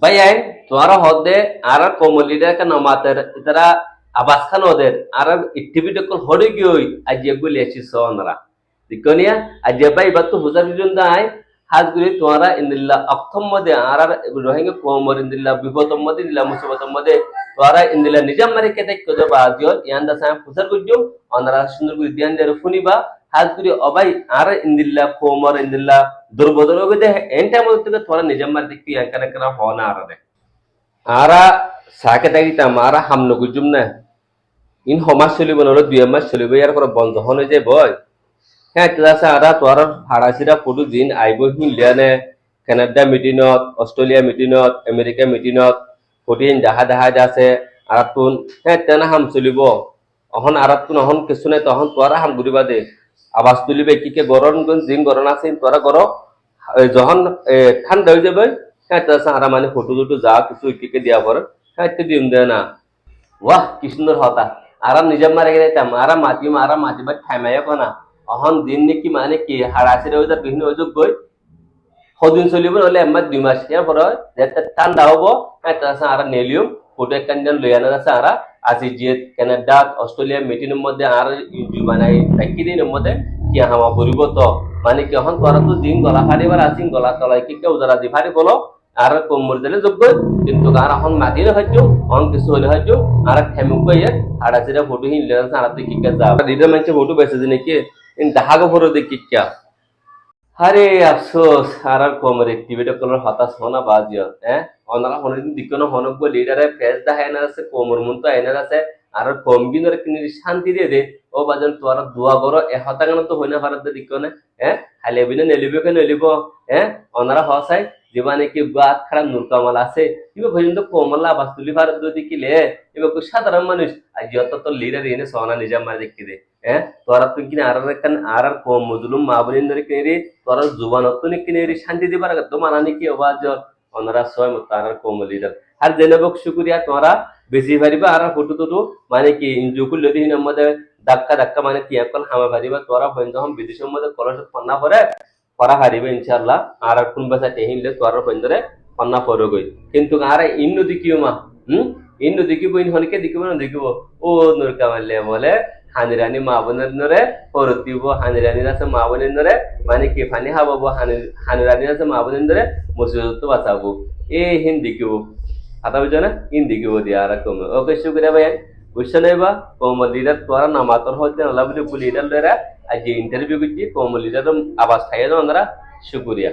ভাই আইন তোমারা হদে আর কোমলিডার কা নমাতের ইতারা আবাস খান ওদের আর ইটিভিট কল হড়ে গই আজ এগুলি এসি সোনরা দিকনিয়া আজ ভাই বাত হুজার বিজন দাই হাজগুলি তোমারা ইন্দিল্লা অক্ষম মদে আর রোহিঙ্গা কোমর ইন্দিল্লা বিপদম মদে ইন্দিল্লা মুসিবতম মদে তোমারা ইন্দিল্লা নিজাম মারি কেতে কদ বাজিয়ল ইয়ান্দা সাম হুজার গুজুম অনরা সুন্দর গুলি দিয়ান দের ফুনিবা হাজগুলি অবাই আর ইন্দিল্লা কোমর ইন্দিল্লা দুর্বদল গদে এন্টা মদে তোরা নিজাম মারি দেখি একানা কানা হনা আর ara saketa kita mara hamno gujum na in homas cholibo nolo 2 মাস চলিব ইয়ার পর বন্ধ হনে যে বয় হ্যাঁ তাছা ara তোর হারাসিরা পুরো দিন আইব হিলিয়ানে কানাডা মিটিনত অস্ট্রেলিয়া মিটিনত আমেরিকা মিটিনত ফটিন জাহাজ আছে আরাতুন হ্যাঁ তেনা হাম চলিব অহন আরাতুন অহন কিছু নাই তহন তোরা হাম গুরিবা দে আবাস তুলিবে কিকে গরম জিন গরম আছে তোরা গর যখন ঠান্ডা হয়ে যাবে হ্যাঁ তাছা আরা মানে ফটো দুটো যা কিছু কিকে দিয়া পর হ্যাঁ তো দিম দে না ওয়াহ কি সুন্দর হতা আরাম নিজাম মারে গেলে আরা মাটি বা ঠাইমায় কোনা অহন দিন নাকি মানে কি হারাসিরে ওই বিভিন্ন অযোগ গই সদিন চলিব নহলে এমাহ 2 মাস ইয়ার পর যেটা ঠান্ডা হবো হ্যাঁ তাছা আরা নেলিয়ম ফটো একখান লই আনা আছে আরা আজি যে কানাডা অস্ট্রেলিয়া মিটিনের মধ্যে আর বানাই থাকি দিনের মধ্যে কি হামা পরিব তো মানে কি এখন তোরা তো দিন গলা ফাড়িবার আসিন গলা তলায় কি কেউ যারা দি ফাড়ি বলো আর কোমর দিলে যোগ্য কিন্তু আর এখন মাটিরে হইছো অন কিছু হলে হইছো আর থেমু কইয়ে আড়াচিরা ফটো হিন লেন সারা তুই কি যা দিদা মানছে ফটো বেসে দিনে কি ইন দাহাগো ফটো দেখি কি আরে আফসোস আর কোমর অ্যাক্টিভিটি করার হতাশ হনা বাজিও হ্যাঁ অনারা হনদিন দিকনো হনক লিডারে ফেস দেখায়না আছে কোমর মন তো আইনার আছে আর কম দিনের কিনি শান্তি দিয়ে দে ও বাজন তোরা দোয়া করো এ হতাগান তো হইনা ভারত দিকনে হ্যাঁ খালি বিনে নেলিবে কে নেলিব হ্যাঁ অনারা হসাই জীবনে কি বাত খারাপ নুরকামাল আছে ইবে পর্যন্ত কোমলা বাস্তুলি ভারত যদি কিলে ইবে কো সাধারণ মানুষ আজ যত তো লিডার এনে সোনা নিজাম মার দেখি দে হ্যাঁ তোরা তুই কিনে আর কম মজলুম মাবরিন ধরে কিনে তোরা জুবানত নি কিনে শান্তি দিবার তো মানানি কি আওয়াজ অনারা সয় মত আর কম লিডার আর জেনেবক শুকরিয়া তোরা বেশি ভারিবা আর ফটো টটো মানে কি ইনজুকুল লদি হিন মধ্যে ধাক্কা মানে তিয়াকল হামা ভারিবা তোরা হইন যখন বিদেশের মধ্যে কলস পন্না পরে পড়া হারিবে ইনশাআল্লাহ আর কোন বাসা টেহিলে তোরা হইন ধরে পন্না পড়ো গই কিন্তু আর ইন্ন দিকিও মা ইন্ন দিকিব ইন হনকে দিকিব না দেখিব ও নূর কামালে বলে হানিরানি মা বোনের নরে পরতিব হানিরানির আছে মা বোনের নরে মানে কি ফানি হাবাবো হানিরানির আছে মা বোনের নরে মুসিবত বাঁচাবো এ হিন দিকিব आता बुझो ना इन दिखे वो दिया रहा कम ओके शुक्रिया भाई बुझे नहीं बा कोमल लीडर तुम्हारा नामातर होते हैं अल्लाह बुझे लीडर ले रहा आज इंटरव्यू की कोमल लीडर आवाज खाया जो अंदर शुक्रिया